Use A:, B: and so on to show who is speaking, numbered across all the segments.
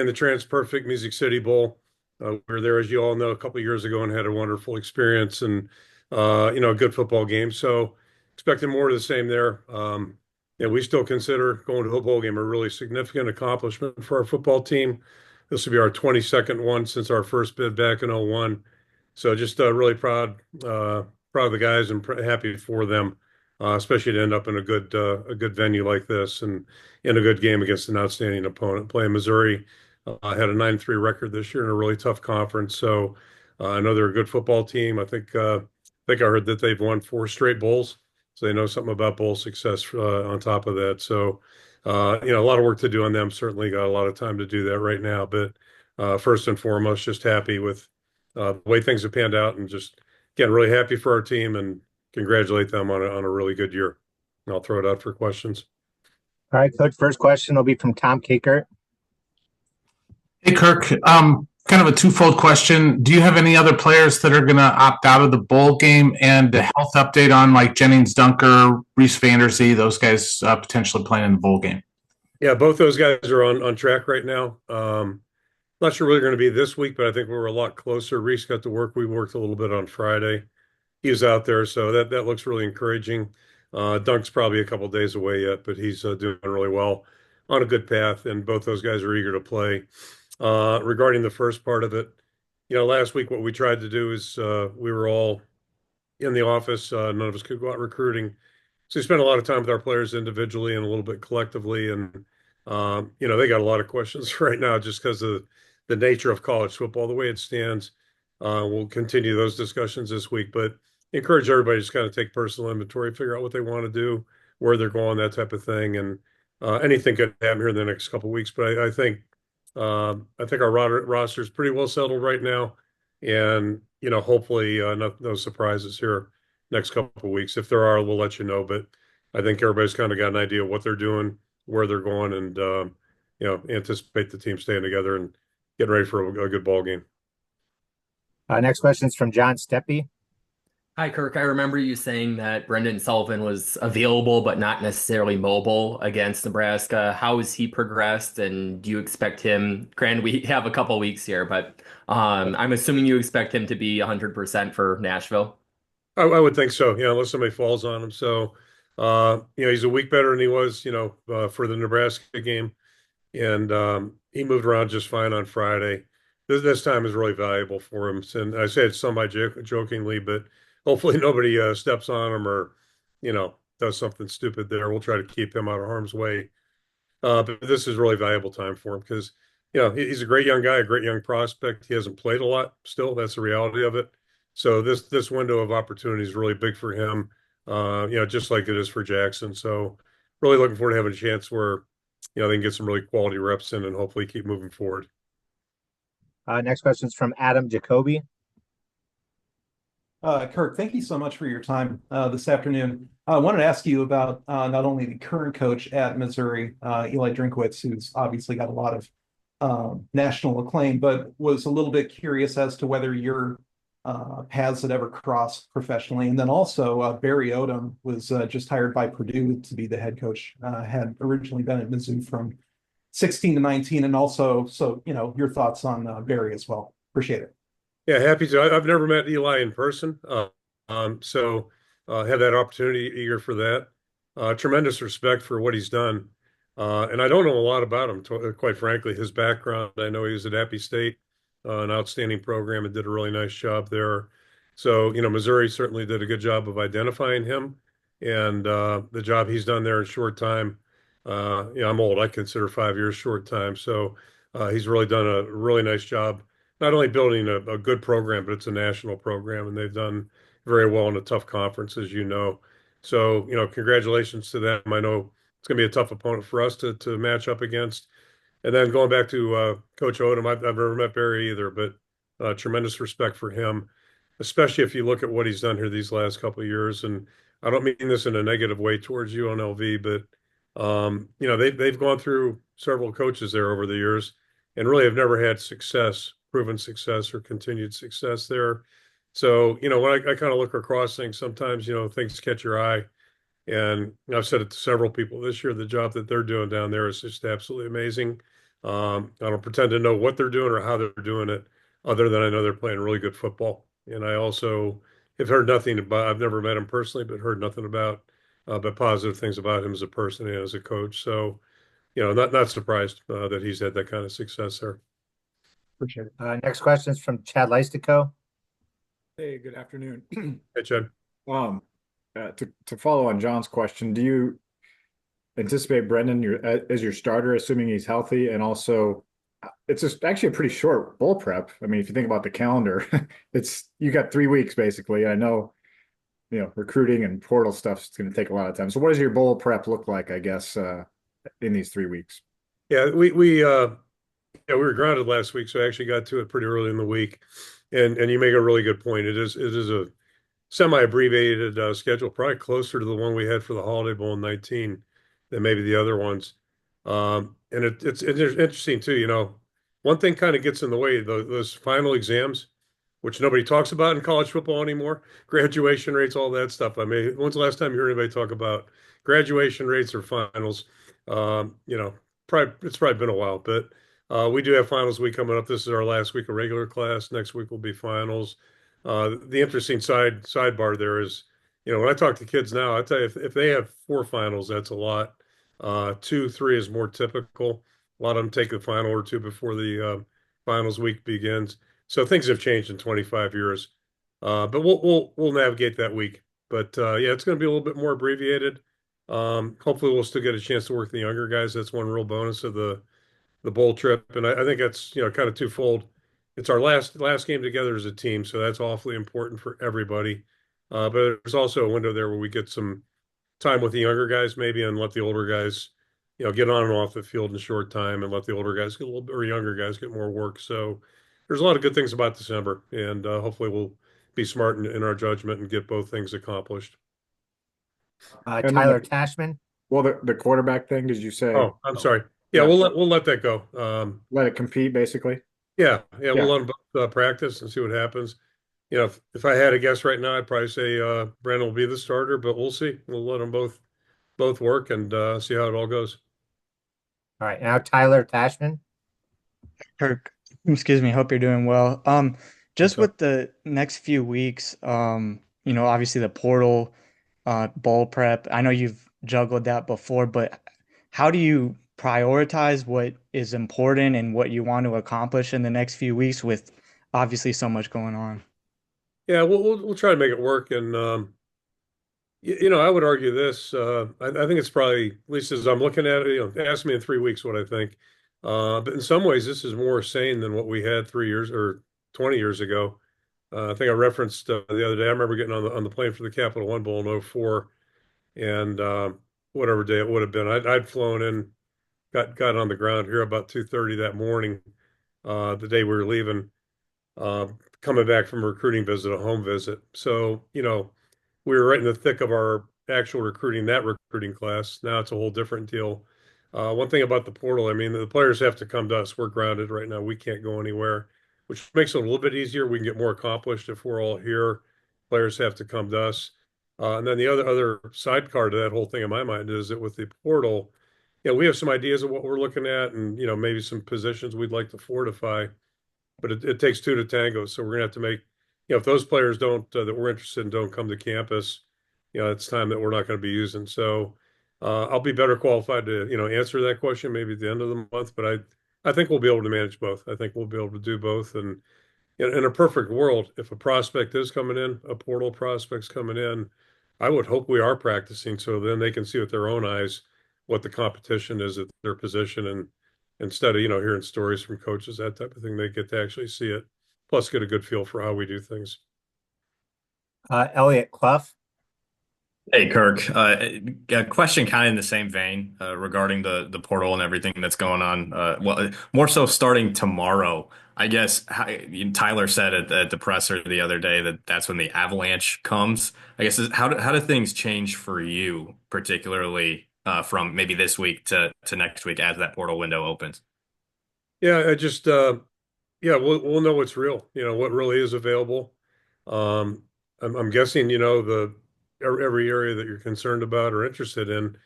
A: playing the Trans-Perfect Music City Bowl. We were there, as you all know, a couple of years ago and had a wonderful experience and a good football game. So expecting more of the same there. Yeah, we still consider going to a bowl game a really significant accomplishment for our football team. This will be our 22nd one since our first bid back in '01. So just really proud of the guys and happy for them, especially to end up in a good venue like this and in a good game against an outstanding opponent. Playing Missouri, had a 9-3 record this year in a really tough conference. So I know they're a good football team. I think I heard that they've won 4 straight bowls, so they know something about bowl success on top of that. So a lot of work to do on them. Certainly got a lot of time to do that right now. But first and foremost, just happy with the way things have panned out, and just getting really happy for our team and congratulate them on a really good year. And I'll throw it out for questions.
B: All right, Coach. First question will be from Tom Kakert.
C: Hey, Kirk. Kind of a twofold question. Do you have any other players that are going to opt out of the bowl game, and a health update on like Jennings Dunker, Reese Vanderzee, those guys potentially playing in the bowl game?
A: Yeah, both those guys are on track right now. Not sure where they're going to be this week, but I think we're a lot closer. Reese got to work. We worked a little bit on Friday. He was out there, so that looks really encouraging. Dunk's probably a couple days away yet, but he's doing really well, on a good path, and both those guys are eager to play. Regarding the first part of it, last week what we tried to do is we were all in the office. None of us could go out recruiting. So we spent a lot of time with our players individually and a little bit collectively. And, they got a lot of questions right now just because of the nature of college football, the way it stands. We'll continue those discussions this week, but encourage everybody to just kind of take personal inventory, figure out what they want to do, where they're going, that type of thing. And anything could happen here in the next couple of weeks. But I think our roster is pretty well settled right now. And, hopefully no surprises here next couple of weeks. If there are, we'll let you know. But I think everybody's kind of got an idea of what they're doing, where they're going, and anticipate the team staying together and getting ready for a good ball game.
B: Next question is from John Steppe.
D: Hi, Kirk. I remember you saying that Brendan Sullivan was available but not necessarily mobile against Nebraska. How has he progressed, and do you expect him? Granted, we have a couple weeks here, but I'm assuming you expect him to be 100% for Nashville.
A: I would think so, unless somebody falls on him. So, he's a week better than he was, for the Nebraska game. And he moved around just fine on Friday. This time is really valuable for him. And I say it jokingly, but hopefully nobody steps on him or, does something stupid there. We'll try to keep him out of harm's way. But this is really valuable time for him because, he's a great young guy, a great young prospect. He hasn't played a lot still. That's the reality of it. So this window of opportunity is really big for him, just like it is for Jackson. So really looking forward to having a chance where, they can get some really quality reps in and hopefully keep moving forward.
B: Next question is from Adam Jacoby.
E: Kirk, thank you so much for your time this afternoon. I wanted to ask you about not only the current coach at Missouri, Eli Drinkwitz, who's obviously got a lot of national acclaim, but was a little bit curious as to whether your paths had ever crossed professionally. And then also Barry Odom was just hired by Purdue to be the head coach, had originally been at Mizzou from 16 to 19. And also, so, your thoughts on Barry as well. Appreciate it.
A: Yeah, happy to. I've never met Eli in person, so had that opportunity, eager for that. Tremendous respect for what he's done, and I don't know a lot about him, quite frankly. His background, I know he was at Appy State, an outstanding program, and did a really nice job there. So, Missouri certainly did a good job of identifying him, and the job he's done there in short time. I'm old. I consider 5 years short time. So he's really done a really nice job not only building a good program, but it's a national program, and they've done very well in a tough conference, as you know. So, congratulations to them. I know it's going to be a tough opponent for us to match up against. And then going back to Coach Odom, I've never met Barry either, but tremendous respect for him, especially if you look at what he's done here these last couple of years. And I don't mean this in a negative way towards UNLV, but they've gone through several coaches there over the years and really have never had proven success or continued success there. So, when I kind of look across things, sometimes, things catch your eye. And I've said it to several people this year, the job that they're doing down there is just absolutely amazing. I don't pretend to know what they're doing or how they're doing it, other than I know they're playing really good football. And I also have heard nothing about, I've never met him personally, but heard nothing about, but positive things about him as a person and as a coach. So, not surprised that he's had that kind of success there.
E: Appreciate it.
B: Next question is from Chad Leistico.
F: Hey, good afternoon.
A: Hey, Chad.
F: Um, to follow on John's question, do you anticipate Brendan as your starter, assuming he's healthy? And also, it's just actually a pretty short bowl prep. I mean, if you think about the calendar, you got 3 weeks basically. I know, recruiting and portal stuff is going to take a lot of time. So, what does your bowl prep look like? I guess in these 3 weeks.
A: Yeah, we were grounded last week, so I actually got to it pretty early in the week. And you make a really good point. It is a semi-abbreviated schedule, probably closer to the one we had for the Holiday Bowl in 19 than maybe the other ones. And it's interesting too. One thing kind of gets in the way, those final exams, which nobody talks about in college football anymore, graduation rates, all that stuff. I mean, when's the last time you heard anybody talk about graduation rates or finals? It's probably been a while, but we do have finals week coming up. This is our last week of regular class. Next week will be finals. The interesting sidebar there is, when I talk to kids now, I tell you, if they have 4 finals, that's a lot. 2, 3 is more typical. A lot of them take the final or two before the finals week begins. So things have changed in 25 years. But we'll navigate that week. But yeah, it's going to be a little bit more abbreviated. Hopefully, we'll still get a chance to work the younger guys. That's one real bonus of the bowl trip, and I think that's kind of twofold. It's our last game together as a team, so that's awfully important for everybody. But there's also a window there where we get some time with the younger guys, maybe, and let the older guys, get on and off the field in a short time, and let the older guys get a little bit, or younger guys get more work. So there's a lot of good things about December, and hopefully we'll be smart in our judgment and get both things accomplished.
F: And then
B: Tyler Tashman.
F: Well, the quarterback thing, did you say?
A: Oh, I'm sorry. Yeah,
F: Yeah.
A: we'll let that go.
F: Let it compete, basically.
A: Yeah,
F: Yeah.
A: we'll let them both practice and see what happens. If I had a guess right now, I'd probably say Brandon will be the starter, but we'll see. We'll let them both work and see how it all goes.
B: All right, now Tyler Tashman.
G: Kirk, excuse me, hope you're doing well. Just
A: What's up?
G: with the next few weeks, obviously the portal, bowl prep. I know you've juggled that before, but how do you prioritize what is important and what you want to accomplish in the next few weeks with obviously so much going on?
A: Yeah, we'll try to make it work. And I would argue this. I think it's probably, at least as I'm looking at it, ask me in 3 weeks what I think. But in some ways, this is more sane than what we had 3 years or 20 years ago. I think I referenced the other day. I remember getting on the plane for the Capital One Bowl in '04, and whatever day it would have been, I'd flown in, got on the ground here about 2:30 that morning, the day we were leaving, uh, coming back from a recruiting visit, a home visit. So, we were right in the thick of our actual recruiting, that recruiting class. Now it's a whole different deal. One thing about the portal, I mean, the players have to come to us. We're grounded right now. We can't go anywhere, which makes it a little bit easier. We can get more accomplished if we're all here. Players have to come to us. And then the other sidecar to that whole thing in my mind is that with the portal, we have some ideas of what we're looking at and, maybe some positions we'd like to fortify, but it takes two to tango. So we're gonna have to make, if those players don't that we're interested in don't come to campus, it's time that we're not going to be using. So I'll be better qualified to answer that question maybe at the end of the month. But I think we'll be able to manage both. I think we'll be able to do both. And in a perfect world, if a prospect is coming in, a portal prospect's coming in, I would hope we are practicing so then they can see with their own eyes what the competition is at their position, and instead of hearing stories from coaches, that type of thing, they get to actually see it, plus get a good feel for how we do things.
B: Elliot Clough.
H: Hey, Kirk. A question kind of in the same vein regarding the portal and everything that's going on. Well, more so starting tomorrow. I guess Tyler said at the presser the other day that that's when the avalanche comes. I guess how do things change for you, particularly from maybe this week to next week as that portal window opens?
A: Yeah, I just yeah, we'll know what's real. What really is available. Um, I'm guessing the every area that you're concerned about or interested in,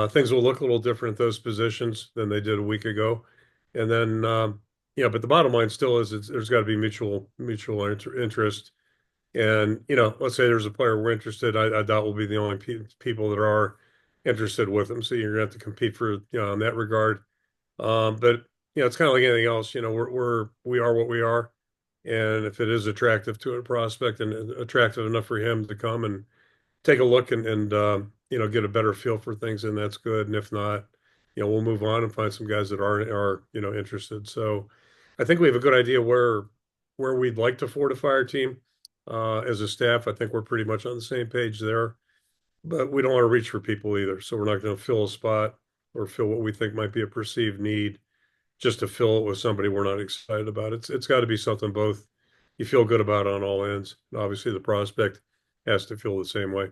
A: things will look a little different at those positions than they did a week ago. And then, but the bottom line still is there's got to be mutual interest. And, let's say there's a player we're interested, I doubt we'll be the only people that are interested with him. So you're going to have to compete for, in that regard. But, it's kind of like anything else, we are what we are. And if it is attractive to a prospect and attractive enough for him to come and take a look and get a better feel for things, and that's good. And if not, we'll move on and find some guys that are interested. So I think we have a good idea where we'd like to fortify our team as a staff. I think we're pretty much on the same page there, but we don't want to reach for people either. So we're not going to fill a spot or fill what we think might be a perceived need just to fill it with somebody we're not excited about. It's got to be something both you feel good about on all ends. And obviously, the prospect has to feel the same way.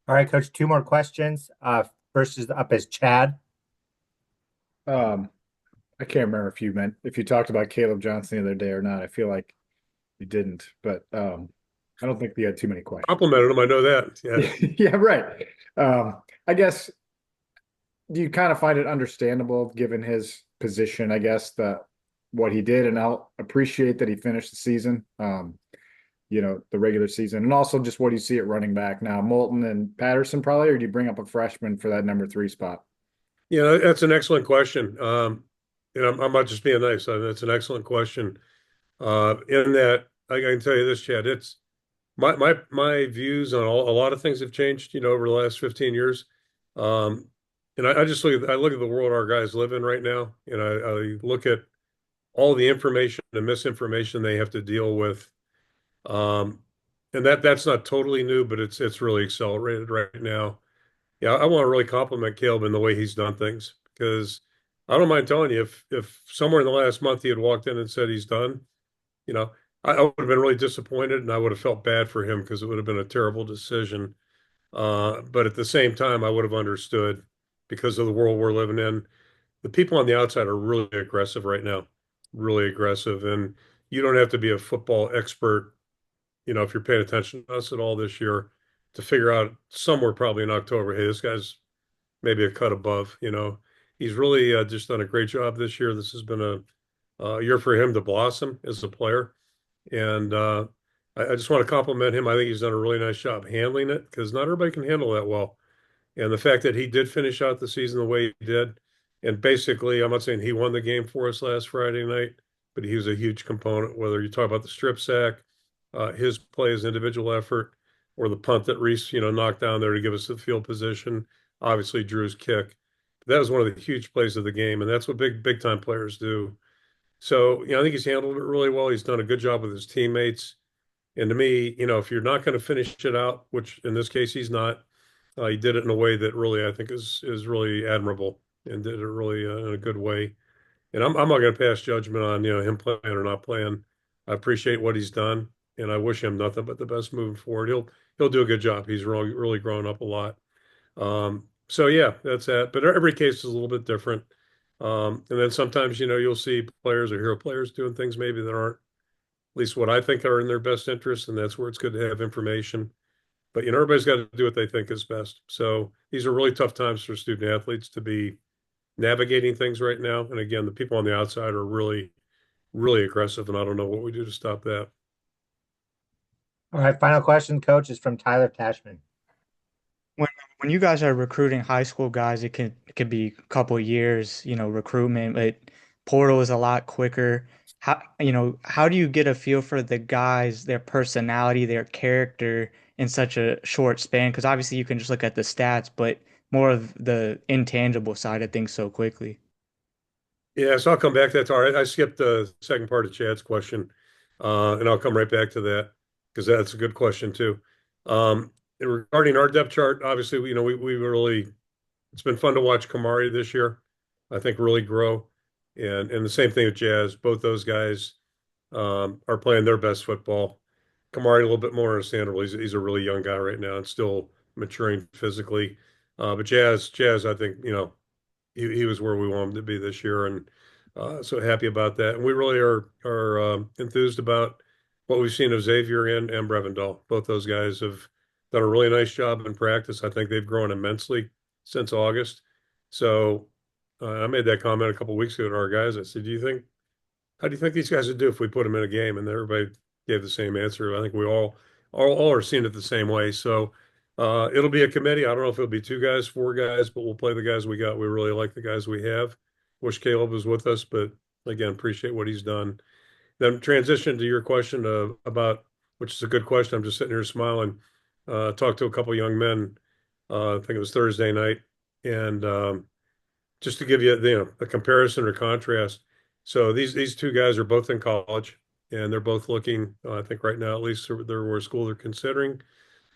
B: All right, Coach, two more questions. First is up as Chad.
F: I can't remember if you talked about Caleb Johnson the other day or not. I feel like you didn't, but I don't think we had too many questions.
A: Complimented him, I know that. Yeah.
F: Yeah, right. I guess, do you kind of find it understandable given his position, I guess, that what he did, and I'll appreciate that he finished the season, the regular season, and also just what do you see at running back now, Moulton and Patterson probably, or do you bring up a freshman for that number 3 spot?
A: Yeah, that's an excellent question. I'm not just being nice. That's an excellent question. In that, I can tell you this, Chad, it's my views on a lot of things have changed, over the last 15 years. And I just look at the world our guys live in right now, and I look at all the information and misinformation they have to deal with. And that's not totally new, but it's really accelerated right now. Yeah, I want to really compliment Caleb in the way he's done things, because I don't mind telling you, if somewhere in the last month he had walked in and said he's done, I would have been really disappointed, and I would have felt bad for him because it would have been a terrible decision. But at the same time, I would have understood because of the world we're living in. The people on the outside are really aggressive right now, really aggressive. And you don't have to be a football expert, if you're paying attention to us at all this year, to figure out somewhere probably in October, hey, this guy's maybe a cut above. He's really just done a great job this year. This has been a year for him to blossom as a player. And I just want to compliment him. I think he's done a really nice job handling it, because not everybody can handle that well. And the fact that he did finish out the season the way he did, and basically, I'm not saying he won the game for us last Friday night, but he was a huge component, whether you talk about the strip sack, his play, his individual effort, or the punt that Reese, knocked down there to give us the field position. Obviously, Drew's kick. That was one of the huge plays of the game, and that's what big time players do. So, I think he's handled it really well. He's done a good job with his teammates. And to me, if you're not going to finish it out, which in this case he's not, he did it in a way that really I think is really admirable, and did it really in a good way. And I'm not going to pass judgment on him playing or not playing. I appreciate what he's done, and I wish him nothing but the best moving forward. He'll do a good job. He's really grown up a lot. So yeah, that's that. But every case is a little bit different. And then sometimes you'll see players or hero players doing things maybe that aren't, at least what I think, are in their best interest, and that's where it's good to have information. But everybody's got to do what they think is best. So these are really tough times for student athletes to be navigating things right now. And again, the people on the outside are really, really aggressive, and I don't know what we do to stop that.
B: All right, final question, Coach, is from Tyler Tashman.
G: When you guys are recruiting high school guys, it could be a couple of years, recruitment, but portal is a lot quicker. How do you get a feel for the guys, their personality, their character in such a short span? Because obviously you can just look at the stats, but more of the intangible side of things so quickly.
A: Yeah, so I'll come back to that. All right, I skipped the second part of Chad's question, and I'll come right back to that, because that's a good question too. Regarding our depth chart, obviously, we really, it's been fun to watch Kamari this year, I think, really grow. And the same thing with Jazz. Both those guys are playing their best football. Kamari a little bit more understandable. He's a really young guy right now and still maturing physically. But Jazz, I think, he was where we want him to be this year, and so happy about that. And we really are enthused about what we've seen of Xavier and Brevendal. Both those guys have done a really nice job in practice. I think they've grown immensely since August. So I made that comment a couple of weeks ago to our guys. I said, how do you think these guys would do if we put them in a game? And everybody gave the same answer. I think we all are seeing it the same way. So it'll be a committee. I don't know if it'll be 2 guys, 4 guys, but we'll play the guys we got. We really like the guys we have. Wish Caleb was with us, but again, appreciate what he's done. Then transition to your question about, which is a good question. I'm just sitting here smiling. Talked to a couple young men. I think it was Thursday night, and just to give you, a comparison or contrast. So these 2 guys are both in college, and they're both looking. I think right now, at least, they're where school they're considering.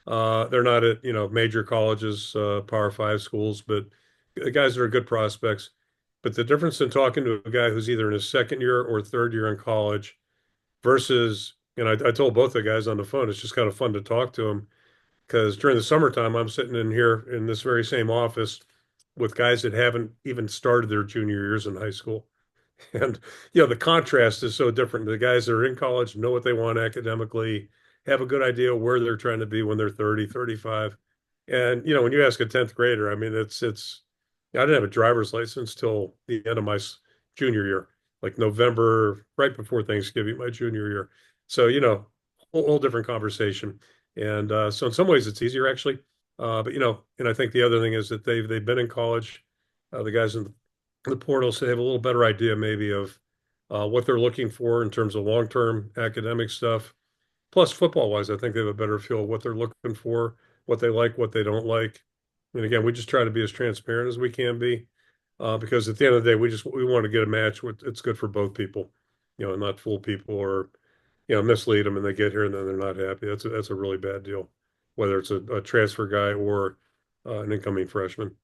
A: They're not at major colleges, Power Five schools, but guys that are good prospects. But the difference in talking to a guy who's either in his second year or third year in college versus, and I told both the guys on the phone, it's just kind of fun to talk to them because during the summertime, I'm sitting in here in this very same office with guys that haven't even started their junior years in high school. And, the contrast is so different. The guys that are in college know what they want academically, have a good idea where they're trying to be when they're 30, 35. And, when you ask a 10th grader, I mean, I didn't have a driver's license till the end of my junior year, like November, right before Thanksgiving, my junior year. So, whole different conversation. And so in some ways it's easier actually. But, and I think the other thing is that they've been in college, the guys in the portal, so they have a little better idea maybe of what they're looking for in terms of long-term academic stuff. Plus, football-wise, I think they have a better feel of what they're looking for, what they like, what they don't like. And again, we just try to be as transparent as we can be, because at the end of the day, we want to get a match it's good for both people, and not fool people or mislead them and they get here and then they're not happy. That's a really bad deal, whether it's a transfer guy or an incoming freshman.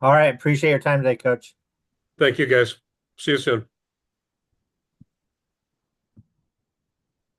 B: All right. Appreciate your time today, Coach.
A: Thank you, guys. See you soon.